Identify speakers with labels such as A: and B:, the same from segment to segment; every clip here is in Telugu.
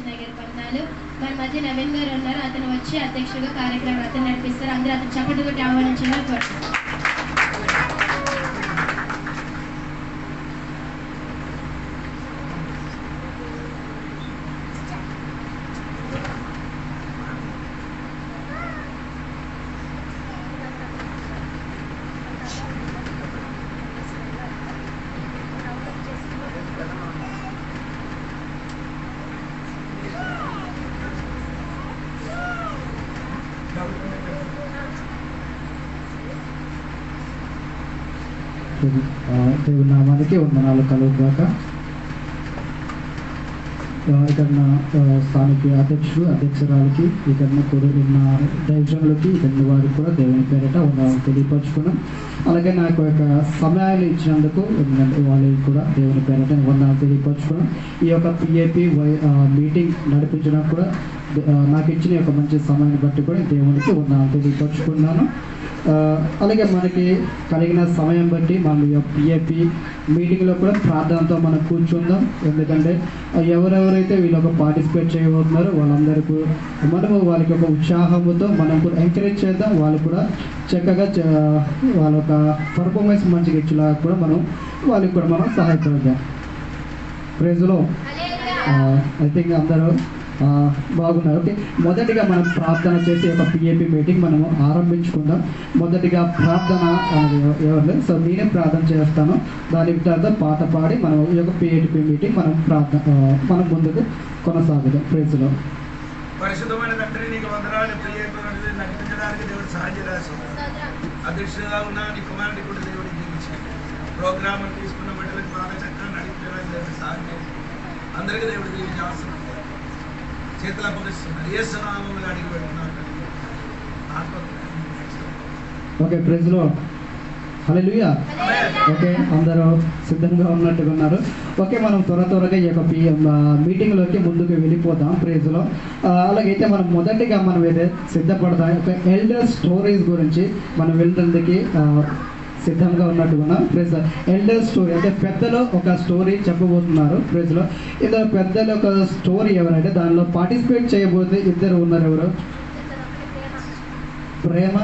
A: చిన్నయ్య గారి వందనాలు. మన మధ్య నవీన్ గారు ఉన్నారు, అతను వచ్చి అధ్యక్షుడిగా కార్యక్రమం అతను నడిపిస్తారు. అందరూ అతను చప్పట్లు కొట్టి ఆహ్వానించాలని కోరుతున్నాను.
B: దేవుని నామానికి వందనాలు కలుగుగాక. ఇక్కడ స్థానిక అధ్యక్షుడు అధ్యక్షురాలకి, ఇక్కడ కూడిన దైవజనులకి, ఇక్కడ వారికి కూడా దేవుని పేరిట వందనాలు తెలియపరుచుకున్నాం. అలాగే నాకు యొక్క సమయాన్ని ఇచ్చినందుకు వాళ్ళకి కూడా దేవుని పేరిట వందనాలు తెలియపరుచుకున్నాం. ఈ యొక్క పిఏపి మీటింగ్ నడిపించడానికి కూడా నాకు ఇచ్చిన యొక్క మంచి సమయాన్ని బట్టి కూడా దేవునికి వందనాలు తెలియపరుచుకున్నాను. అలాగే మనకి కలిగిన సమయం బట్టి మనం పిఏపి మీటింగ్లో కూడా ప్రార్థనతో మనం కూర్చుందాం. ఎందుకంటే ఎవరెవరైతే వీళ్ళొక పార్టిసిపేట్ చేయబోతున్నారో వాళ్ళందరికీ మనము వాళ్ళకి ఒక ఉత్సాహంతో మనం కూడా ఎంకరేజ్ చేద్దాం. వాళ్ళు కూడా చక్కగా వాళ్ళ ఒక పర్ఫార్మెన్స్ మంచిగా ఇచ్చేలాగా కూడా వాళ్ళకి కూడా మనం సహాయపడదాం. ప్రైజ్లో ఐ థింక్ అందరూ బాగున్నారు. ఓకే, మొదటిగా మనం ప్రార్థన చేసి ఒక పిఏపి మీటింగ్ మనము ఆరంభించుకుందాం. మొదటిగా ప్రార్థన ఎవరు, సో నేనే ప్రార్థన చేస్తాను. దాని తర్వాత పాట పాడి మనం ఈ యొక్క పిఏపి మీటింగ్ మనం ముందుకు కొనసాగుదాం. ప్రైజ్లో
C: పరిశుద్ధమైన తండ్రి నీకు వందనాలు. పిఏపి నడిపించడానికి దేవుడు సహాయం చేయాల్సింది. అధ్యక్షుడిగా ఉన్న నీ కుమారుడి కూడా దేవుడు జీవించాడు. ప్రోగ్రామ్ తీసుకున్న బిడ్డలకు బాగా చక్కగా నడిపించడానికి దేవుడు సహాయం చేయాలి. అందరికీ దేవుడు జీవించాల్సిన చేతులు అప్పగిస్తున్నారు. ఏ సునామములు అడిగి పెడుతున్నారు.
B: ఓకే, ప్రైజ్లో హల్లెలూయా. ఓకే, అందరూ సిద్ధంగా ఉన్నట్టుగా ఉన్నారు. ఓకే, మనం త్వరగా ఈ యొక్క మీటింగ్లోకి ముందుకు వెళ్ళిపోతాం. ప్రైజ్లో అలాగైతే మనం మొదటిగా మనం ఏదైతే సిద్ధపడతాం ఒక ఎల్డర్ స్టోరీస్ గురించి మనం వెళ్ళడానికి సిద్ధంగా ఉన్నట్టుగా. ప్రైజ్ ఎల్డర్ స్టోరీ అంటే పెద్దలు ఒక స్టోరీ చెప్పబోతున్నారు. ప్రైజ్లో ఇందులో పెద్దలు ఒక స్టోరీ ఎవరంటే దానిలో పార్టిసిపేట్ చేయబోతే ఇద్దరు ఉన్నారు. ఎవరు? ప్రేమ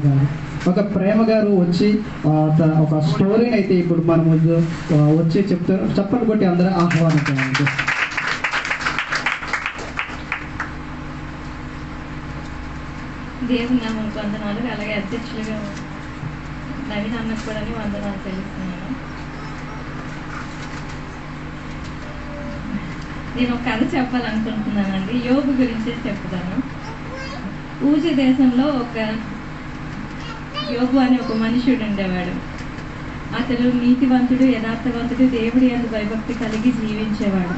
B: గారు. ఒక ప్రేమ గారు వచ్చి ఒక స్టోరీని అయితే ఇప్పుడు మనం వచ్చి చెప్తారు. చెప్పండి కొట్టి అందరూ ఆహ్వానించాలి.
D: దేవుని నామానికి వందనాలు. అలాగే అధ్యక్షులుగా నవీన్ అన్నకు కూడా వందనాలు తెలుస్తున్నాను. నేను ఒక కథ చెప్పాలనుకుంటున్నానండి. యోబు గురించి చెప్తాను. ఊజి దేశంలో ఒక యోబు అనే ఒక మనుషుడు ఉండేవాడు. అతడు నీతివంతుడు, యథార్థవంతుడు, దేవుడి యందు భయభక్తి కలిగి జీవించేవాడు.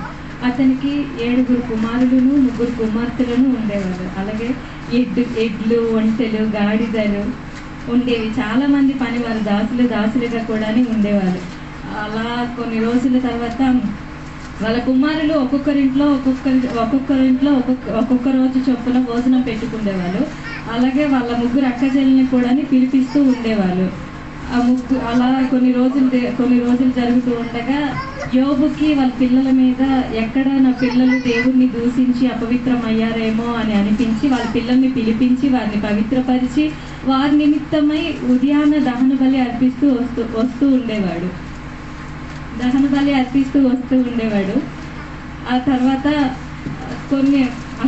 D: అతనికి 7 కుమారులను 3 కుమార్తెలను ఉండేవారు. అలాగే ఎడ్లు, ఒంటెలు, గాడిదలు ఉండేవి. చాలామంది పనివారు, దాసులుగా కూడా ఉండేవారు. అలా కొన్ని రోజుల తర్వాత వాళ్ళ కుమారులు ఒక్కొక్కరింట్లో ఒక్కొక్క రోజు చొప్పున భోజనం పెట్టుకునేవాళ్ళు. అలాగే వాళ్ళ 3 అక్కచెల్లిని కూడా పిలిపిస్తూ ఉండేవాళ్ళు. అలా కొన్ని రోజులు జరుగుతూ ఉండగా యోబుకి వాళ్ళ పిల్లల మీద ఎక్కడ నా పిల్లలు దేవుణ్ణి దూషించి అపవిత్రమయ్యారేమో అని అనిపించి వాళ్ళ పిల్లల్ని పిలిపించి వారిని పవిత్రపరిచి వారి నిమిత్తమై ఉదయాన్న దహన బలి అర్పిస్తూ వస్తూ ఉండేవాడు. ఆ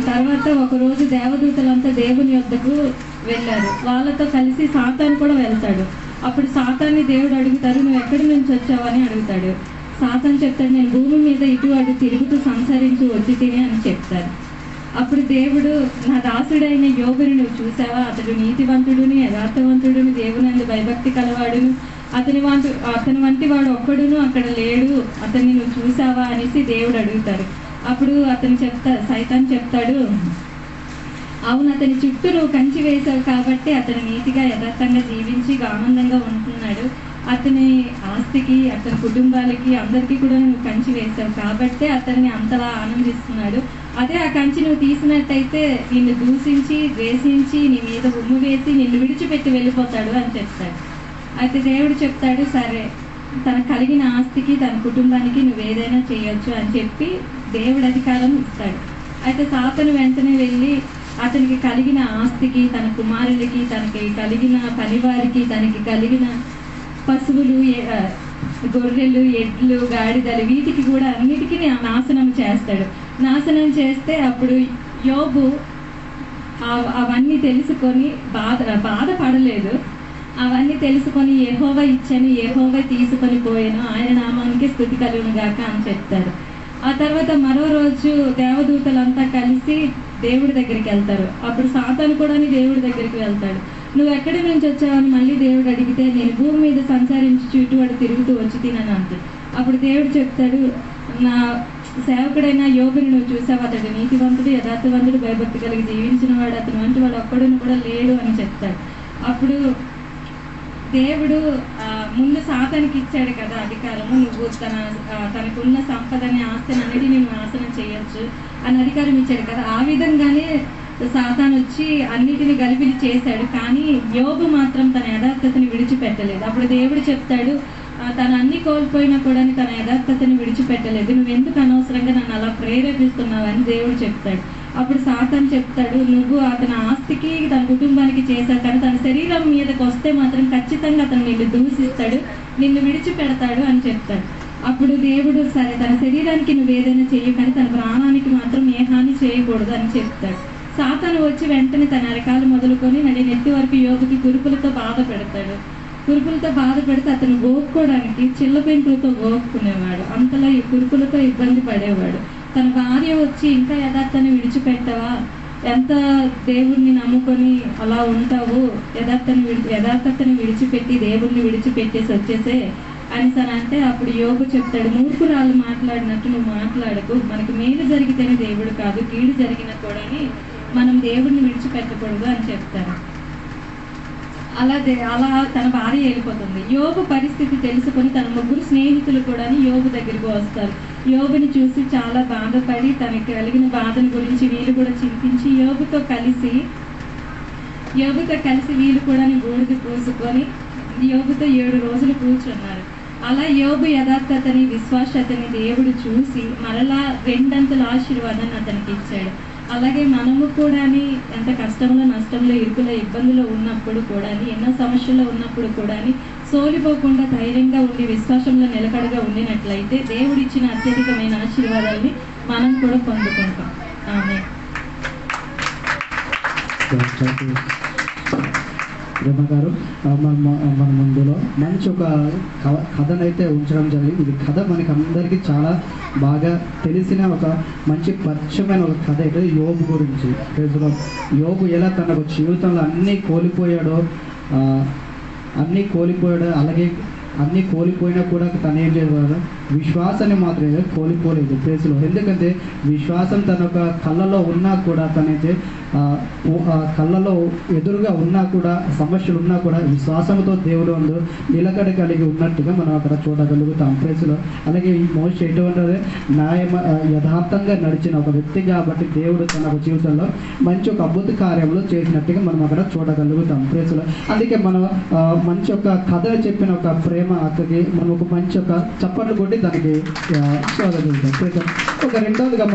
D: తర్వాత ఒకరోజు దేవదూతలంతా దేవుని యొద్దకు వెళ్ళారు. వాళ్ళతో కలిసి సాతాను కూడా వెళ్తాడు. అప్పుడు సాతాన్ని దేవుడు అడుగుతారు, నువ్వు ఎక్కడి నుంచి వచ్చావు అని అడుగుతాడు. సాతాను చెప్తాడు, నేను భూమి మీద ఇటు అటు తిరుగుతూ సంచరించి వచ్చి తిని అని చెప్తాడు. అప్పుడు దేవుడు, నా దాసుడైన యోబుని నువ్వు చూసావా? అతడు నీతివంతుడుని, యథార్థవంతుడుని, దేవుని భయభక్తి కలవాడును, అతని వంటి వాడు ఒక్కడును అక్కడ లేడు, అతన్ని నువ్వు చూసావా అనేసి దేవుడు అడుగుతాడు. అప్పుడు సైతాన్ చెప్తాడు, అవును, అతని చుట్టూ నువ్వు కంచి వేశావు కాబట్టి అతను నీతిగా యథార్థంగా జీవించి ఆనందంగా ఉంటున్నాడు. అతని ఆస్తికి, అతని కుటుంబాలకి, అందరికీ కూడా నువ్వు కంచి వేశావు కాబట్టి అతన్ని అంతలా ఆనందిస్తున్నాడు. అదే ఆ కంచి నువ్వు తీసినట్టయితే నిన్ను దూషించి, ద్వేషించి, నీ మీద ఉమ్ము వేసి నిన్ను విడిచిపెట్టి వెళ్ళిపోతాడు అని చెప్తాడు. అయితే దేవుడు చెప్తాడు, సరే తనకు కలిగిన ఆస్తికి తన కుటుంబానికి నువ్వు ఏదైనా చేయొచ్చు అని చెప్పి దేవుడు అధికారం ఇస్తాడు. అయితే సాతాను వెంటనే వెళ్ళి అతనికి కలిగిన ఆస్తికి, తన కుమారులకి, తనకి కలిగిన పనివారికి, తనకి కలిగిన పశువులు, గొర్రెలు, ఎడ్లు, గాడిదలు, వీటికి కూడా అన్నిటికీ నాశనం చేస్తాడు. నాశనం చేస్తే అప్పుడు యోబు అవన్నీ తెలుసుకొని బాధపడలేదు. అవన్నీ తెలుసుకొని యెహోవా ఇచ్చని, యెహోవా తీసుకొని పోయాను, ఆయన నామానికి స్తుతి కలుగును గాక అని చెప్తారు. ఆ తర్వాత మరో రోజు దేవదూతలంతా కలిసి దేవుడి దగ్గరికి వెళ్తారు. అప్పుడు సాతాను కూడా దేవుడి దగ్గరికి వెళ్తాడు. నువ్వు ఎక్కడి నుంచి వచ్చావని మళ్ళీ దేవుడు అడిగితే, నేను భూమి మీద సంచరించి చుట్టువాడు తిరుగుతూ వచ్చి తినని అంటాడు. అప్పుడు దేవుడు చెప్తాడు, నా సేవకుడైన యోబుని నువ్వు చూసావు, అతడు నీతివంతుడు, యథార్థవంతుడు, భయభక్తి కలిగి జీవించిన వాడు, అతను వంటి వాడు ఒక్కడును కూడా లేడు అని చెప్తాడు. అప్పుడు దేవుడు ముందు సాతానికి ఇచ్చాడు కదా అధికారము, నువ్వు తనకున్న సంపదని, ఆస్తిని అన్నిటిని నువ్వు నాశనం చేయొచ్చు అని అధికారం ఇచ్చాడు కదా. ఆ విధంగానే సాతాను వచ్చి అన్నిటిని గలిబిలి చేశాడు. కానీ యోబు మాత్రం తన యథార్థతని విడిచిపెట్టలేదు. అప్పుడు దేవుడు చెప్తాడు, తను అన్ని కోల్పోయినా కూడా తన యథార్థతని విడిచిపెట్టలేదు, నువ్వెందుకు అనవసరంగా నన్ను అలా ప్రేరేపిస్తున్నావు అని దేవుడు చెప్తాడు. అప్పుడు సాతాను చెప్తాడు, నువ్వు అతని ఆస్తికి, తన కుటుంబానికి చేశావు, కానీ తన శరీరం మీదకి వస్తే మాత్రం ఖచ్చితంగా అతను నిన్ను దూషిస్తాడు, నిన్ను విడిచిపెడతాడు అని చెప్తాడు. అప్పుడు దేవుడు, సరే తన శరీరానికి నువ్వు ఏదైనా చెయ్యి, కానీ తన ప్రాణానికి మాత్రం ఏ హాని చేయకూడదు అని చెప్తాడు. సాతాను వచ్చి వెంటనే తన అరకాలు మొదలుకొని నెత్తి వరకు యోబుకి కురుపులతో బాధ పెడతాడు. కురుపులతో బాధ పెడితే అతను గోక్కోవడానికి చిల్ల పెంకులతో గోక్కునేవాడు. అంతలా ఈ కురుపులతో ఇబ్బంది పడేవాడు. తన భార్య వచ్చి, ఇంకా యథార్థాన్ని విడిచిపెట్టవా, ఎంత దేవుణ్ణి నమ్ముకొని అలా ఉంటావు, యథార్థతని విడిచిపెట్టి దేవుణ్ణి విడిచిపెట్టేసి వచ్చేసే అని అంటే, అప్పుడు యోబు చెప్తాడు, మూర్ఖురాలు మాట్లాడినట్టు నువ్వు మాట్లాడకు, మనకి మేలు జరిగితేనే దేవుడు కాదు, కీడు జరిగినా కూడా మనం దేవుడిని విడిచిపెట్టకూడదు అని చెప్తారు. అలా తన భార్య వెళ్ళిపోతుంది. యోబు పరిస్థితి తెలుసుకొని తన ముగ్గురు స్నేహితులు కూడా యోబు దగ్గరికి వస్తారు. యోబుని చూసి చాలా బాధపడి తనకి కలిగిన బాధను గురించి వీళ్ళు కూడా చింతించి యోబుతో కలిసి వీళ్ళు కూడా బూడిద పూసుకొని యోబుతో 7 రోజులు కూర్చున్నారు. అలా యోబు యథార్థతని, విశ్వాసతని దేవుడు చూసి మరలా 2 అంతల ఆశీర్వాదాన్ని అతనికి ఇచ్చాడు. అలాగే మనము కూడా ఎంత కష్టంలో, నష్టంలో, ఇరుకులో, ఇబ్బందులో ఉన్నప్పుడు కూడా, ఎన్నో సమస్యల్లో ఉన్నప్పుడు కూడా సోలిపోకుండా ధైర్యంగా ఉండి విశ్వాసంలో నిలకడగా ఉండినట్లయితే దేవుడు ఇచ్చిన అత్యధికమైన ఆశీర్వాదాలని మనం కూడా పొందుకుంటాం. ఆమేన్.
B: బ్రహ్మ గారు మన ముందులో మంచి ఒక కథనైతే ఉంచడం జరిగింది. ఇది కథ మనకి అందరికీ చాలా బాగా తెలిసిన ఒక మంచి పరిచయమైన ఒక కథ అయితే యోబు గురించి. యోబు ఎలా తన జీవితంలో అన్నీ కోల్పోయాడో, అలాగే అన్నీ కోల్పోయినా కూడా తను ఏం చేయగలడు, విశ్వాసాన్ని మాత్రమే కోల్పోలేదు ప్లేస్లో. ఎందుకంటే విశ్వాసం తన ఒక కళ్ళలో ఉన్నా కూడా, తనైతే కళ్ళలో ఎదురుగా ఉన్నా కూడా, సమస్యలు ఉన్నా కూడా విశ్వాసంతో దేవుడు అందు నిలకడ కలిగి ఉన్నట్టుగా మనం అక్కడ చూడగలుగుతాం ప్లేస్లో. అలాగే ఈ మోషే ఎటువంటి యథార్థంగా నడిచిన ఒక వ్యక్తి కాబట్టి దేవుడు తన జీవితంలో మంచి ఒక అద్భుత కార్యంలో చేసినట్టుగా మనం అక్కడ చూడగలుగుతాం ప్లేస్లో. అందుకే మనం మంచి ఒక కథ చెప్పిన ఒక ప్రేమ అక్కడికి మనం ఒక మంచి ఒక చప్పట్లు కొట్టి దానికి చూడగలుగుతాం. ఒక రెండవదిగా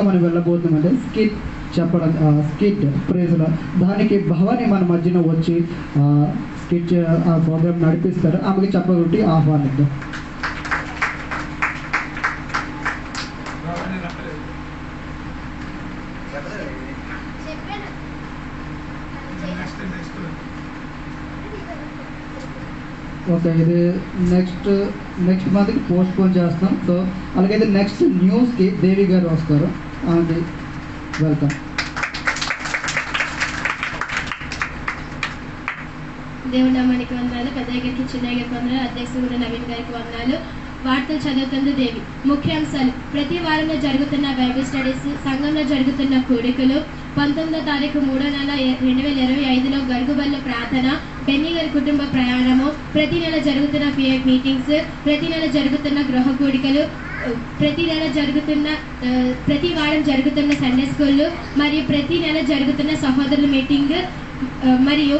B: మనం వెళ్ళబోతున్నామంటే స్కిట్ చెప్పడం, స్కిట్ ప్రేజ్లో దానికి భవాని మన మధ్యన వచ్చి స్కిట్ ఆ ప్రోగ్రామ్ నడిపిస్తారు. ఆమెకి చెప్పగొట్టి ఆహ్వానిద్దాం. ఓకే, ఇది నెక్స్ట్ మంత్కి పోస్ట్ పోన్ చేస్తాం. సో అలాగైతే నెక్స్ట్ న్యూస్కి దేవి గారు వస్తారు. ఆమెకి వెల్కమ్.
A: దేవుడి నామానికి వందనాలు, పెద్దయ్యకి, చిన్నయ్యకి వందనాలు, అధ్యక్షుడు నవీన్ గారికి వందనాలు. వార్తలు చదువుతుంది దేవి. ముఖ్యాంశాలు: ప్రతి వారంలో జరుగుతున్న బైబిల్ స్టడీస్, సంఘంలో జరుగుతున్న కూడికలు, 19వ తారీఖు 3వ నెల 2025లో గరుగుబల్ల ప్రార్థన, బెన్నీ గారి కుటుంబ ప్రయాణము, ప్రతి నెల జరుగుతున్న పిఎఫ్ మీటింగ్స్, ప్రతి నెల జరుగుతున్న గృహ కూడికలు, ప్రతి వారం జరుగుతున్న సండే స్కూళ్ళు, మరియు ప్రతి నెల జరుగుతున్న సహోదరుల మీటింగ్, మరియు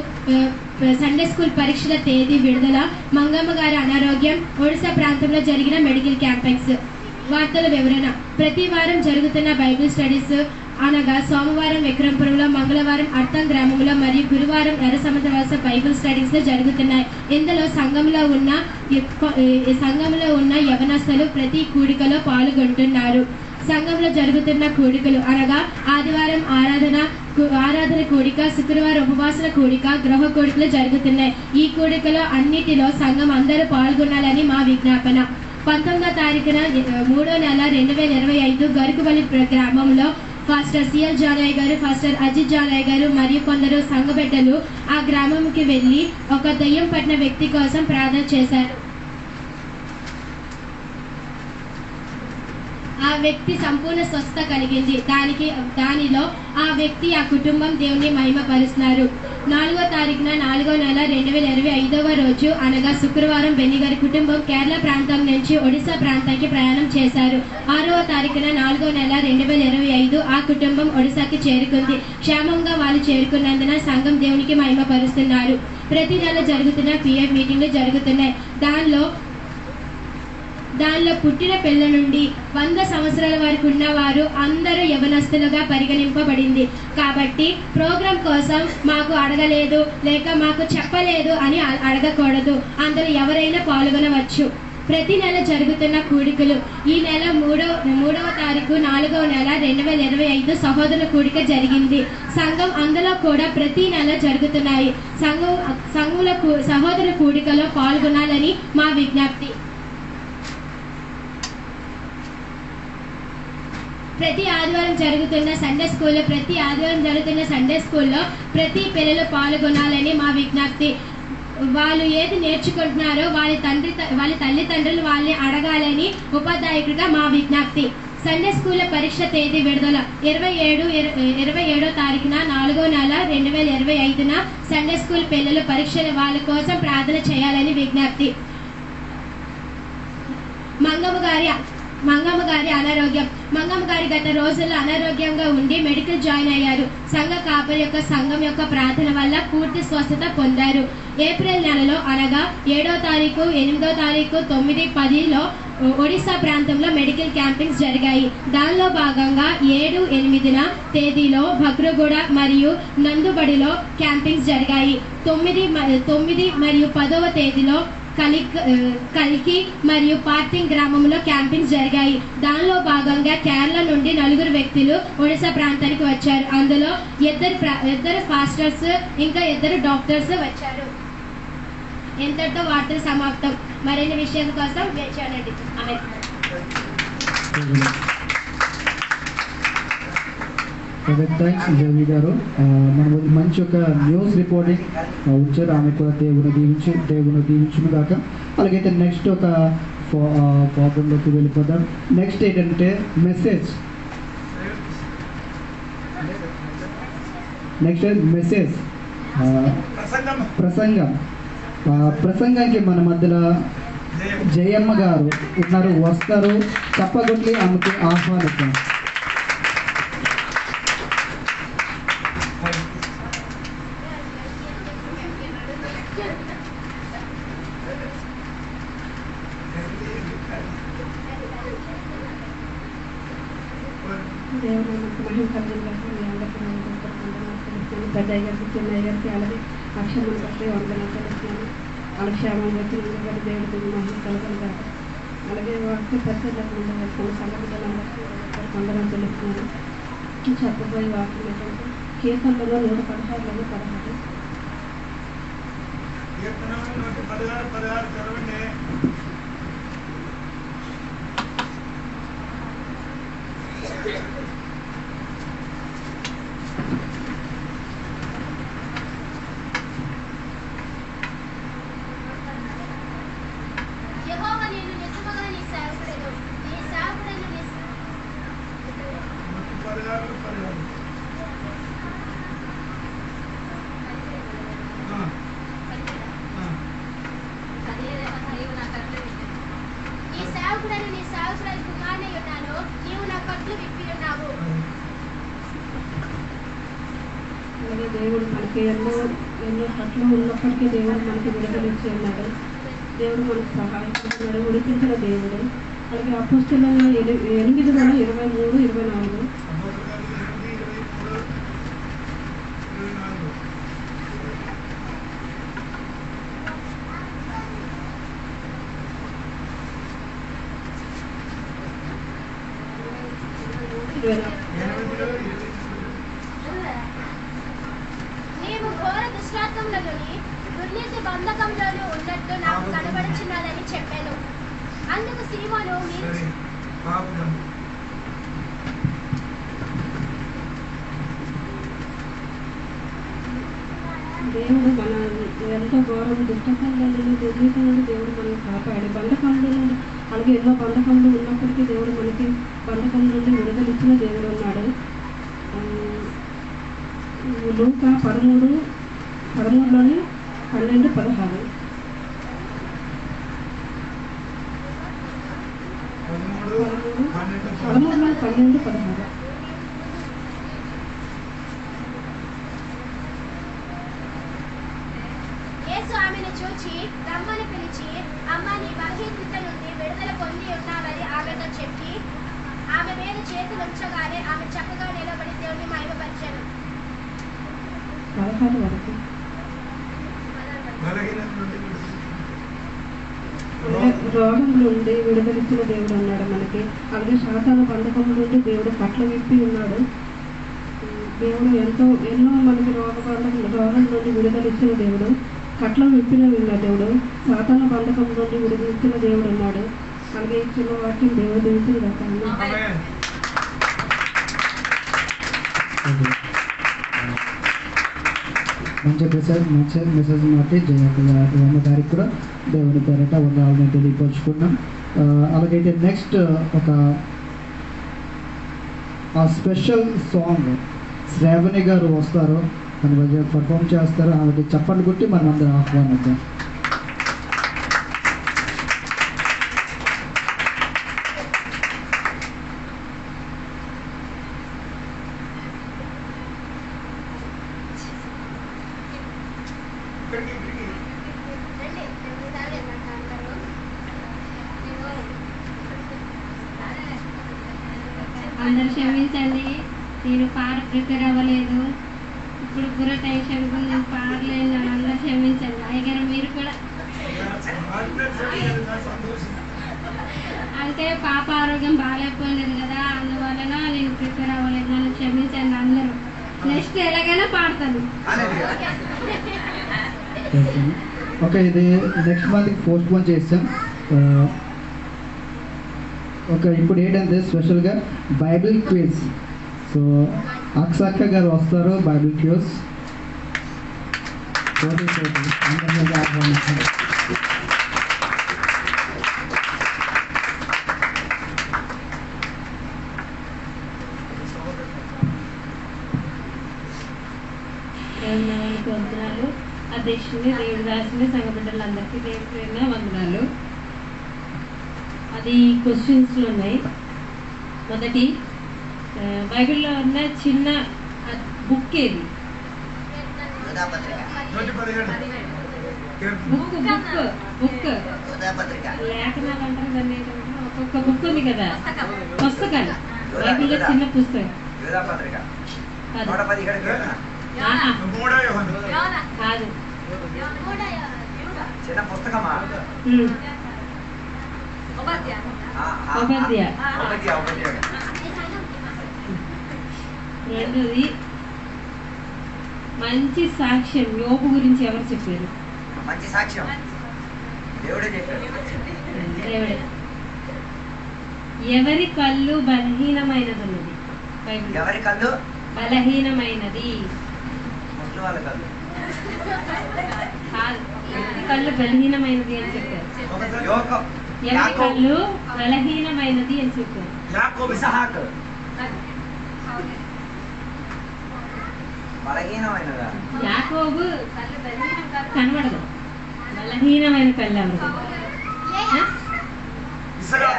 A: సండే స్కూల్ పరీక్షల తేదీ విడుదల, మంగమ్మ గారి అనారోగ్యం, ఒడిశా ప్రాంతంలో జరిగిన మెడికల్ క్యాంపెయిన్స్. వార్తల వివరణ. ప్రతి వారం జరుగుతున్న బైబిల్ స్టడీస్ అనగా సోమవారం విక్రమపురంలో, మంగళవారం అర్థం గ్రామంలో మరియు గురువారం ఎర్రసముద్రవాస బైబిల్ స్టడీస్ జరుగుతున్నాయి. ఇందులో సంఘంలో ఉన్న యవనస్తులు ప్రతి కూడికలో పాల్గొంటున్నారు. సంఘంలో జరుగుతున్న కూడికలు అనగా ఆదివారం ఆరాధన కూడిక, శుక్రవారం ఉపవాసన కూడిక, గృహ కూడికలు జరుగుతున్నాయి. ఈ కూడికలో అన్నిటిలో సంఘం అందరూ పాల్గొనాలని మా విజ్ఞాపన. 19వ తారీఖున 3వ నెల 2025 గరుకువల్లి గ్రామంలో ఫాస్టర్ సిఎల్ జానయ్య గారు, ఫాస్టర్ అజిత్ జానయ్య గారు మరియు కొందరు సంఘ బిడ్డలు ఆ గ్రామంకి వెళ్ళి ఒక దయ్యం పట్టిన వ్యక్తి కోసం ప్రార్థన చేశారు. ఆ వ్యక్తి సంపూర్ణ స్వస్థత కలిగింది. దానిలో ఆ వ్యక్తి, ఆ కుటుంబం దేవుని మహిమపరుస్తున్నారు. 4వ తారీఖున 4వ నెల 2025వ రోజు అనగా శుక్రవారం బెన్ని గారి కుటుంబం కేరళ ప్రాంతం నుంచి ఒడిశా ప్రాంతానికి ప్రయాణం చేశారు. 6వ తారీఖున 4వ నెల 2025 ఆ కుటుంబం ఒడిశాకి చేరుకుంది. క్షేమంగా వాళ్ళు చేరుకున్నందున సంఘం దేవునికి మహిమపరుస్తున్నారు. ప్రతి నెల జరుగుతున్న పిఎఫ్ మీటింగ్లు జరుగుతున్నాయి. దానిలో పుట్టిన పిల్ల నుండి 100 సంవత్సరాల వరకు ఉన్నవారు అందరూ యవనస్తులుగా పరిగణింపబడింది. కాబట్టి ప్రోగ్రాం కోసం మాకు అడగలేదు లేక మాకు చెప్పలేదు అని అడగకూడదు. అందులో ఎవరైనా పాల్గొనవచ్చు. ప్రతి నెల జరుగుతున్న కూడికలు. ఈ నెల 3వ తారీఖు 4వ నెల 2025 సహోదరుల కూడిక జరిగింది. సంఘం అందులో కూడా ప్రతి నెల జరుగుతున్నాయి. సంఘంలో సహోదర కూడికలో పాల్గొనాలని మా విజ్ఞప్తి. ప్రతి ఆదివారం జరుగుతున్న సండే స్కూల్లో ప్రతి పిల్లలు పాల్గొనాలని మా విజ్ఞప్తి. వాళ్ళు ఏది నేర్చుకుంటున్నారో వాళ్ళ తల్లిదండ్రులు వాళ్ళని అడగాలని ఉపాధ్యాయుడిగా మా విజ్ఞప్తి. సండే స్కూల్ పరీక్ష తేదీ విడుదల 27వ తారీఖున 4వ నెల 2025 సండే స్కూల్ పిల్లలు పరీక్షలు వాళ్ళ కోసం ప్రార్థన చేయాలని విజ్ఞప్తి. మంగమ్మ గారి అనారోగ్యం. మంగమ్మ గారి గత రోజుల్లో అనారోగ్యంగా ఉండి మెడికల్ జాయిన్ అయ్యారు. సంఘ కాపరి సంఘం యొక్క ప్రార్థన వల్ల పూర్తి స్వస్థత పొందారు. ఏప్రిల్ నెలలో అనగా 7వ తారీఖు, 8వ తారీఖు, 9, 10లో ఒడిశా ప్రాంతంలో మెడికల్ క్యాంపింగ్స్ జరిగాయి. దానిలో భాగంగా 7, 8న తేదీలో భగ్రగూడ మరియు నందుబడిలో క్యాంపింగ్స్ జరిగాయి. 9 మరియు 10వ తేదీలో కలికి మరియు పార్టింగ్ గ్రామంలో క్యాంపింగ్స్ జరిగాయి. దానిలో భాగంగా కేరళ నుండి 4 వ్యక్తులు ఒడిశా ప్రాంతానికి వచ్చారు. అందులో ఇద్దరు పాస్టర్స్ ఇంకా 2 డాక్టర్స్ వచ్చారు. ఎంతటితో వార్తలు సమాప్తం. మరిన్ని విషయాల కోసం వేచానండి.
B: థ్యాంక్స్ దేవి గారు. మనం మంచి ఒక న్యూస్ రిపోర్టింగ్ ఉంచారు. ఆమె కూడా దేవుని దీవించును కాక. అలాగైతే నెక్స్ట్ ఒక ప్రాబ్లంలోకి వెళ్ళిపోదాం. నెక్స్ట్ ఏంటంటే మెసేజ్. ప్రసంగానికి మన మధ్యలో జయమ్మ గారు ఉన్నారు, వస్తారు. తప్పకుండా ఆమెకి ఆహ్వానిస్తాం.
E: పెద్దయ్య గారికి, చిన్నయ్య గారికి, అలాగే అక్షరం బట్టి వందనాలు తెలుస్తున్నాను. వాళ్ళ క్షేమం బట్టి దేవుడికి మహిమ కలగలుగా. అలాగే వాటి పరిస్థితులకు సంఘటనలందరికీ వందనాలు తెలుస్తున్నాను. చెప్పబోయే వాక్యం ఏంటంటే కీర్తనలో 116
C: చదవండి.
E: అలాగే దేవుడు మనకి ఎన్నో కట్లు ఉన్నప్పటికీ దేవుడు మనకి విడుదల ఇచ్చి ఉన్నాడు. దేవుడు మనకు సహాయపడుతున్నాడు, ఉడిపించిన దేవుడు. అలాగే అపోస్తలుల 8:23-24
A: నీవు ఘోర దుష్టాత్మములలోని దుర్నీతి బంధకంలోనూ ఉన్నట్టు నాకు కనబడుచున్నదని చెప్పాను. అందుకు సీమోను
E: దేవుడు మన ఎంతో ఘోరం దుష్టకంలో దుర్నీతి నుండి దేవుడు మనల్ని కాపాడు. బంధకంలో నుండి అలాగే ఎన్నో బంధకంలో ఉన్నప్పటికీ దేవుడు మనకి బంధకం నుండి విడుదల ఇచ్చిన దేవుడు ఉన్నాడు. లూకా 13:12-16 13:12-16
A: యేసు ఆమెను చూచి రమ్మని పిలిచి, అమ్మ, నీ బలహీనత నుండి విడుదల పొంది ఉన్నావని ఆమెతో చెప్పి ఆమె మీద చేతులు ఉంచగానే ఆమె చక్కగా నిలబడి దేవుని మహిమపరిచాను.
E: 16 వరకు రోగం నుండి విడుదలిచ్చిన దేవుడు ఉన్నాడు మనకి. అలాగే సాతాను బంధకం నుండి దేవుడు పట్ల విప్పి ఉన్నాడు. దేవుడు ఎన్నో మనకి రోగం నుండి విడుదలిచ్చిన దేవుడు, కట్ల విప్పిన ఉన్న దేవుడు, సాతాను బంధకం నుండి విడుదలిచ్చిన దేవుడు ఉన్నాడు. అలాగే ఇచ్చిన వాక్యం దేవుడు దించిన రకాన్ని
B: మంచి మెసేజ్ మాటి జయమ్మ గారికి కూడా దేవుని పేరట వందనాలను తెలియపరుచుకున్నాం. అలాగైతే నెక్స్ట్ ఒక స్పెషల్ సాంగ్ శ్రావణి గారు వస్తారు, మన మధ్య పర్ఫామ్ చేస్తారు. ఆమెకి చప్పట్లు కొట్టి మనం అందరం ఆహ్వానిద్దాం.
F: అందరు క్షమించండి, నేను పాట ప్రిపేర్ అవ్వలేదు. ఇప్పుడు కూడా టెన్షన్ నేను పాడలేదు. అందరు క్షమించండి. అయ్యగారు మీరు కూడా అంటే పాప ఆరోగ్యం బాగాలేకపోలేదు కదా, అందువలన నేను ప్రిపేర్ అవ్వలేదు. నన్ను క్షమించండి అందరూ. నెక్స్ట్ ఎలాగైనా పాడతాను.
B: ఓకే, ఇది నెక్స్ట్ మంత్కి పోస్ట్ పోన్ చేస్తాం. ఓకే, ఇప్పుడు ఏంటంటే స్పెషల్గా బైబిల్ క్విజ్. సో అక్షక్క గారు వస్తారు. బైబిల్ క్విజ్ అందరినీ ఆహ్వానిస్తారు.
D: వందనాలు. అధ్యక్షుని, దేవుడు రాసిన సంఘ బిడ్డలందరికీ దేవుడి ప్రేమ వందనాలు. అది క్వశ్చన్స్లో ఉన్నాయి. మొదటి, బైబిల్లో ఉన్న చిన్న బుక్ ఏది? బుక్ లేఖనాలు అంటారు దాన్ని. ఒక్కొక్క బుక్ ఉంది కదా, పుస్తకాలు. బైబిల్లో చిన్న పుస్తకం కాదు,
G: చిన్న పుస్తకమా?
D: ఉపద్య. రెండోది, మంచి సాక్ష్యం యోబు గురించి ఎవరు చెప్పారు?
G: మంచి సాక్ష్యం దేవుడే చెప్పాడు.
D: దేవుడే. ఎవరి కళ్ళు బలహీనమైనది ఉన్నది?
G: ఎవరి కళ్ళు
D: బలహీనమైనది?
G: ముసలి వాళ్ళ కళ్ళు.
D: కాదు, ఎవరి కళ్ళు బలహీనమైనది అని చెప్పారు. ఎవరి కళ్ళు బలహీనమైనది అని చెప్పారు?
G: బలహీనమైనదా?
D: యాకోబు కనబడదు. బలహీనమైన కళ్ళు ఎవరు?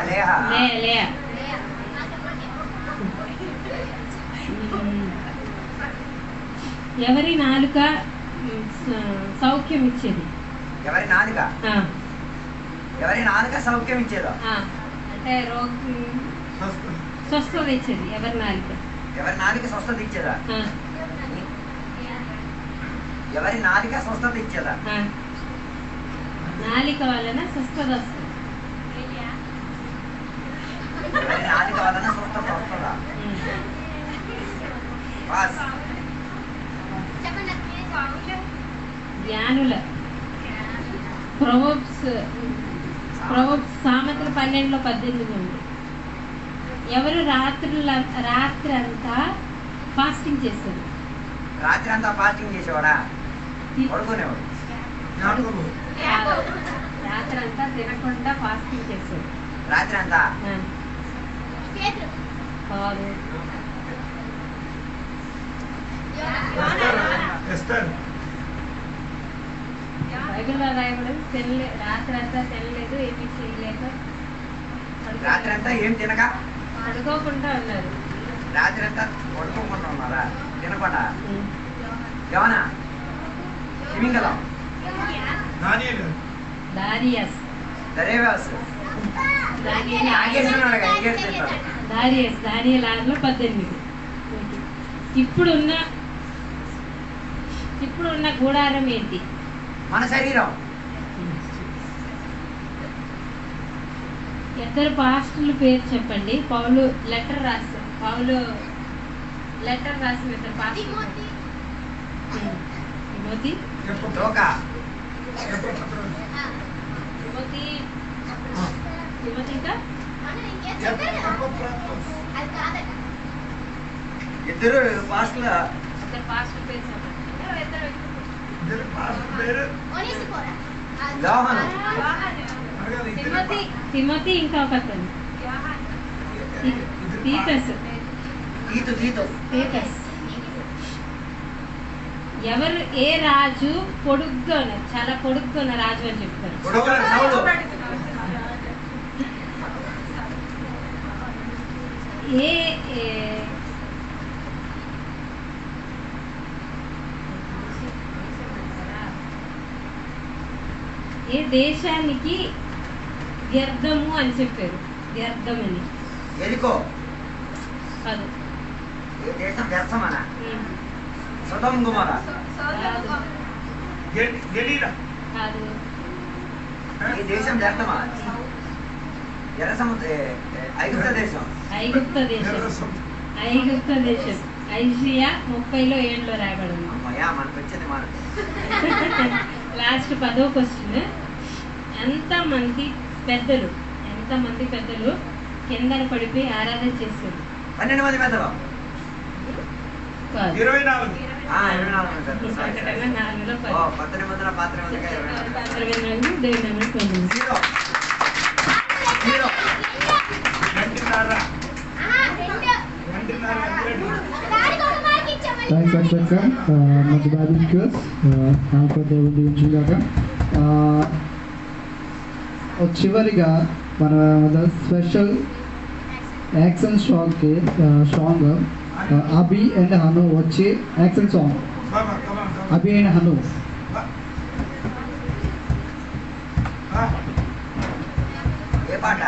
D: లేయా.
F: ఎవరి నాలుక సౌఖ్యం ఇచ్చేది?
G: ఎవరి నాలుక
F: ఆ,
G: ఎవరి నాలుక సౌఖ్యం ఇచ్చేదో?
F: ఆ, అంటే స్వస్థత ఇచ్చేది ఎవరి నాలుక?
G: ఎవరి నాలుక స్వస్థత ఇచ్చేదా?
F: ఆ,
G: ఎవరి నాలుక స్వస్థత ఇచ్చేదా?
F: ఆ. నాలిక వలన స్వస్థత వస్తుంది.
G: ఎవరి నాలుక వలన స్వస్థత వస్తుందా?
F: ఉమ్.
G: పాస్.
F: జ్ఞానుల ప్రొవర్బ్స్ సామెతలు 12:18 ఉంది. ఎవరు రాత్రి అంతా ఫాస్టింగ్ చేస్తారు?
G: రాత్రి అంతా ఫాస్టింగ్ చేసేవాడా? పడుకునేవాడు.
F: రాత్రి అంతా తినకుండా ఫాస్టింగ్ చేస్తారు.
G: రాత్రి అంతా
F: కాదు. బైబిల్లో రాయబడి రాత్రి అంతా తినలేదు, ఏమీ చేయలేక
G: రాత్రి అంతా ఏం తినక
F: పడుకోకుండా ఉన్నారు.
G: రాత్రి అంతా పడుకోకుండా ఉన్నారా? తినకుండా ఏమన్నా తిమింగలం
F: దారియస్
G: దరేవాస్ నాగేశ్వరుడు ఎగేరు తింటాడు.
F: దానియేలు 6:18. ఇప్పుడున్న గుడారం ఏంటి?
G: మన శరీరం.
F: ఇద్దరు పాస్టర్ల పేరు చెప్పండి. పౌలు లెటర్ రాసిన ఇద్దరు పాస్టర్లు. తిమోతి
G: దోకా
F: తిమోతి ఇంకా
G: ఇద్దరు పాస్టర్ల
F: ఇద్దరు పాస్టర్ల పేరు చెప్పండి.
G: యోహాను.
F: తిమోతి ఇంకా ఒక అతను తీతస్. ఎవరు ఏ రాజు చాలా పొడుగ్గా ఉన్న రాజు అని చెప్తారు? ఏ దేశానికి వ్యర్థము అని చెప్పారు? వ్యర్థమని.
G: ఎరికో
F: కాదు.
G: ఏ దేశం వ్యర్థమనా? సొదొమ గొమొర్రా.
F: కాదు.
G: ఈ దేశం వ్యర్థమా? ఎర్ర సముద్ర ఐగుప్త దేశం.
F: ఐగుప్త దేశం ఐజియా 30:7 రాయబడింది.
G: అమ్మయ్యా, మనకు వచ్చేది మాట.
F: లాస్ట్ 10వ క్వశ్చన్. ఎంతమంది పెద్దలు కిందన పడిపోయి ఆరాధన చేశారు?
G: 12 మంది పెద్దలు.
F: కాదు.
C: 24
G: మంది పెద్దలు.
F: అంతకన్నా 4లో 10.
G: 19 మందిలో పాత్ర మందిగా 24.
F: దేవుని నామమున వందనాలు.
G: జీరో. జీరో.
B: థ్యాంక్స్ అక్షక్క. మంచి బైబిల్ క్యూస్ నాకు దేవుడు దీవించుగాక. చివరిగా మన special action song Abhi and Hanu వచ్చి action song. Abhi and Hanu.
G: ఏ పాట?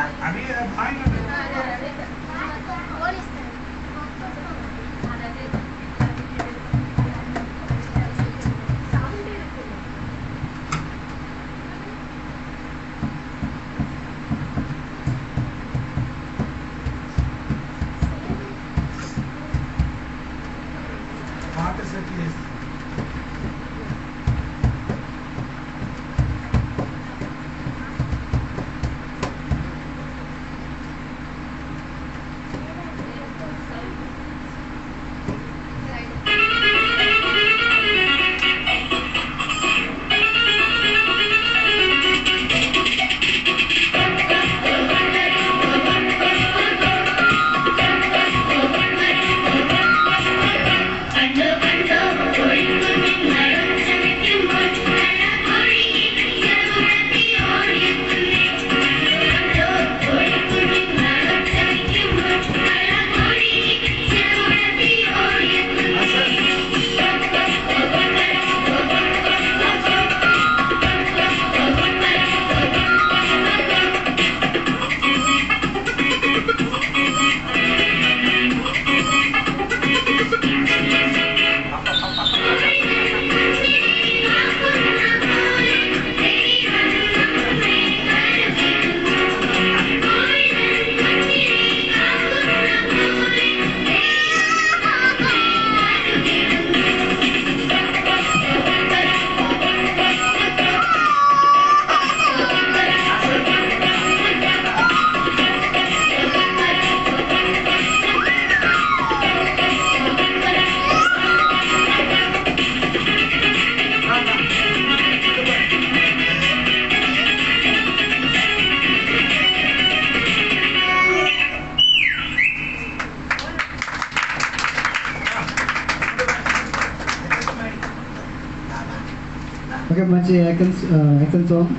B: ఓకే, మంచి యాక్షన్ సాంగ్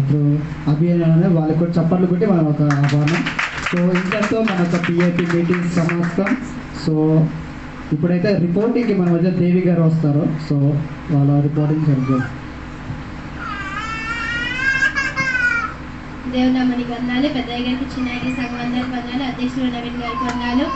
B: త్రూ అభియాన్ వాళ్ళకి కూడా చప్పట్లు కొట్టి మనం ఒక ఆహ్వానం. సో ఇంతతో మన ఒక పిఐపి మీటింగ్ సమాప్తం. సో ఇప్పుడైతే రిపోర్టింగ్కి మన మధ్య దేవి గారు వస్తారు. సో వాళ్ళ రిపోర్టింగ్ జరుగుతుంది.
A: దేవుని నామానికి వందనాలు. పెద్దయ్య గారికి, చిన్నయ్య గారికి, సంఘం అందరికి వందనాలు. అధ్యక్షుడు నవీన్ గారికి వందనాలు.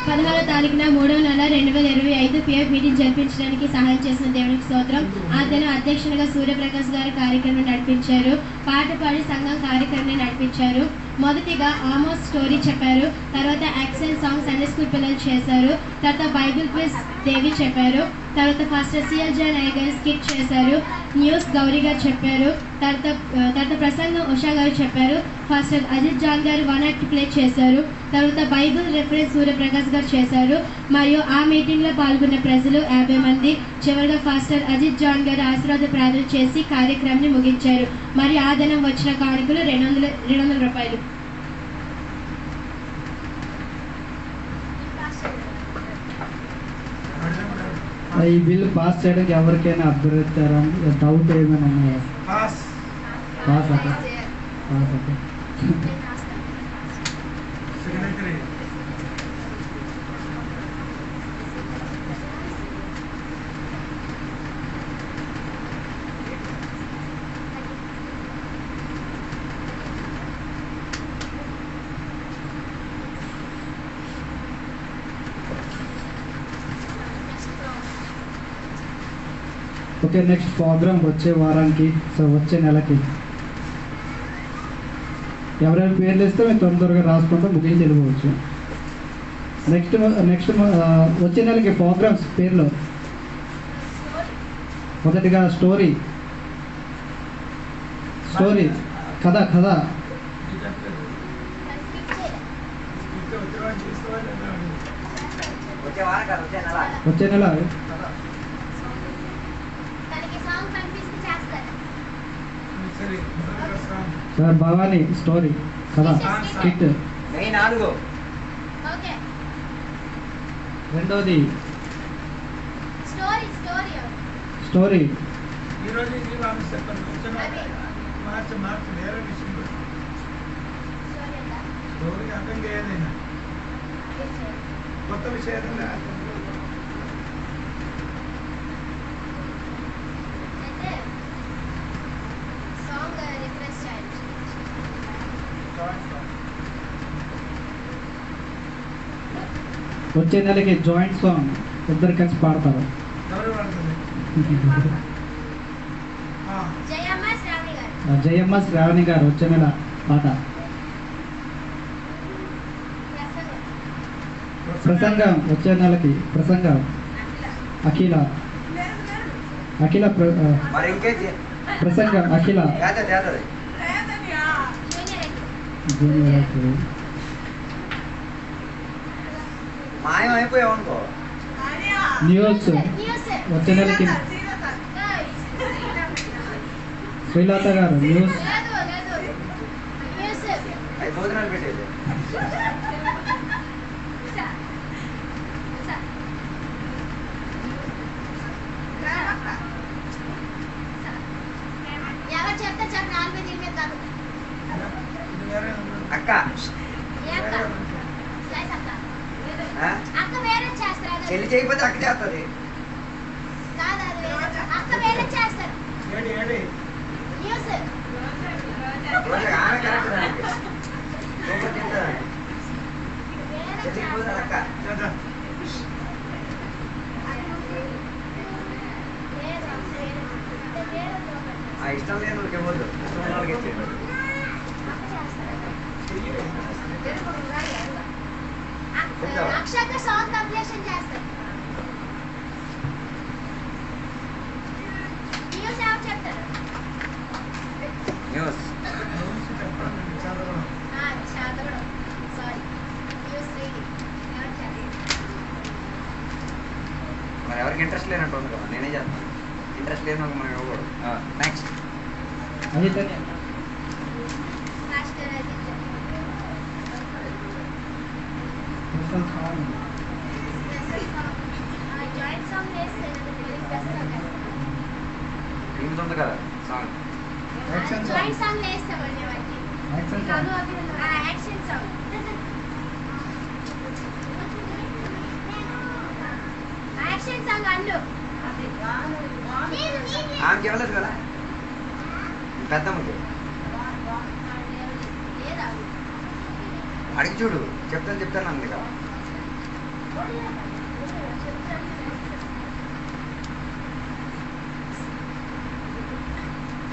A: 16వ తారీఖున 3వ నెల 2025 పిఎఫ్ మీటింగ్ జరిపించడానికి సహాయం చేసిన దేవునికి స్తోత్రం. ఆ దినం అధ్యక్షునిగా సూర్యప్రకాష్ గారు కార్యక్రమం నడిపించారు. పాట పాడి సంఘం కార్యక్రమాన్ని నడిపించారు. మొదటిగా ఆమోస్ స్టోరీ చెప్పారు. తర్వాత యాక్షన్ సాంగ్ సండే స్కూల్ పిల్లలు చేశారు. తర్వాత బైబిల్ క్విజ్ దేవి చెప్పారు. తర్వాత ఫాస్టర్ సిఎల్ జాన్ అయ్య గారు స్కిట్ చేశారు. న్యూస్ గౌరీ గారు చెప్పారు. తర్వాత ప్రసంగం ఉషా గారు చెప్పారు. ఫాస్టర్ అజిత్ జాన్ గారు 1 యాక్ట్ ప్లే చేశారు. తర్వాత బైబిల్ రెఫరెన్స్ సూర్యప్రకాష్ గారు చేశారు. మరియు ఆ మీటింగ్లో పాల్గొన్న ప్రజలు 50 మంది. చివరిగా ఫాస్టర్ అజిత్ జాన్ గారు ఆశీర్వాద ప్రార్థన చేసి కార్యక్రమాన్ని ముగించారు. మరియు ఆ దినం వచ్చిన కానుకలు 200 రూపాయలు.
B: ఈ బిల్ పాస్ చేయడానికి ఎవరికైనా అభ్యర్థించారా? డౌట్ ఏమైనా ఉన్నాయా? పాస్ అక్క. ఓకే, నెక్స్ట్ ప్రోగ్రామ్ వచ్చే వారానికి, సో వచ్చే నెలకి ఎవరైనా పేర్లు ఇస్తే మేము తొందరగా రాసుకుంటూ ముగించి వెళ్ళిపోవచ్చు. నెక్స్ట్ వచ్చే నెలకి ప్రోగ్రామ్స్ పేర్లు మొదటిగా స్టోరీ కథ వచ్చే నెల సార్ భవానీ స్టోరీ కదా స్కిట్. రెండోది స్టోరీ.
C: కొత్త విషయం
B: వచ్చే నెలకి జాయింట్ సాంగ్ ఇద్దరు కలిసి పాడతారు. జయమ్మ శ్రావణి గారు వచ్చే నెల పాట. ప్రసంగం వచ్చే నెలకి ప్రసంగం అఖిల ప్రసంగం అఖిల.
G: మాయమైపోయావనుకో.
B: న్యూస్ వచ్చే నెలకి శ్రీలత గారు న్యూస్.
G: భోజనాలు పెట్టేది. అక్క చెల్లి చేయకపోతే అక్క చేస్తుంది. ఇష్టం లేదు వాళ్ళకి ఇవ్వద్దు, ఇష్టం ఉన్న వాళ్ళకి ఇచ్చేయండి.
A: అక్షక సాంగ్ కంప్లీషన్ చేస్తారు. న్యూస్ ఎవరు చెప్తారు?
G: న్యూస్
A: చదవడం సారీ న్యూస్ రీడింగ్ ఎవరు చేస్తారు?
G: మరి ఎవరికి ఇంట్రెస్ట్ లేనట్టు ఉంది కదా, నేనే చేస్తాను. ఇంట్రెస్ట్ లేని మనం ఇవ్వకూడదు. నెక్స్ట్
A: మాస్టర్ అది జాయింట్ సాంగ్ వేస్తే
G: ఉంది కదా song.
B: Action
A: joint
B: song
A: song వేస్తామండి వాటికి.
B: Action song
A: action song. Action song అన్ను.
G: ఆమెకి ఇవ్వలేదు కదా పెద్దమ్మకి.
A: లేదా
G: అడిగి చూడు, చెప్తాను అంది కదా.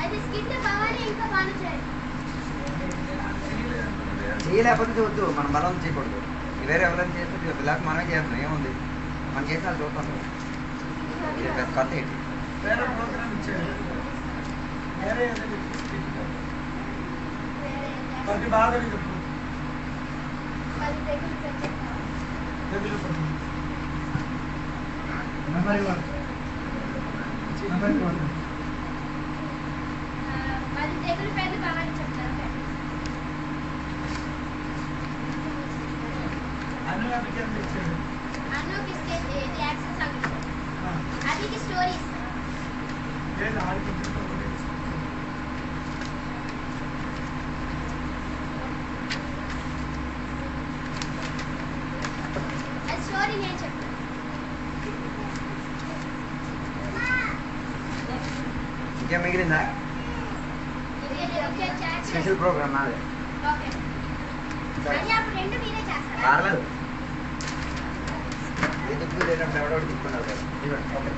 A: అది స్కిట్ బాగానే ఇంకా బాగా చేయాలి.
G: చేయలేకపోతే చూద్దు, మనం బలం చేయకూడదు. వేరే ఎవరైనా చేస్తే చూద్దు, లేకపోతే మనమే చేస్తున్నాం. ఏముంది మనం చేసి వాళ్ళు చూస్తాం. ఇది పెద్ద కథ ఏంటి?
C: వేరే ప్రోగ్రామ్ ఇచ్చారు, వేరే ప్రతి బాధలు చెప్పు.
A: అది తెగులు పెట్టాలి.
C: తెగులు పట్టు.
B: నెంబర్ 1
A: అది తెగులు పేర్లు బాగా చెప్తారు.
C: అన్ని అభిజ్ఞానం ఇచ్చాడు.
A: అన్నోకి ఇది యాక్షన్ సాంగ్ ఇచ్చారు. అదికి స్టోరీస్.
C: లేదు ఆడిపించుకుంటూ
A: అది స్టోరీ నేను చెప్తాను.
G: ఇంకేం మిగిలిందా?
A: ఓకే చాట్
G: స్పెషల్ ప్రోగ్రామ్ నాదే.
A: ఓకే అది అప్పుడు రెండు మీరే చేస్తారా?
G: పర్లేదు, ఎందుకు లేనప్పుడు ఎవడో తీసుకున్నారు కదా. ఇవ్వండి. ఓకే.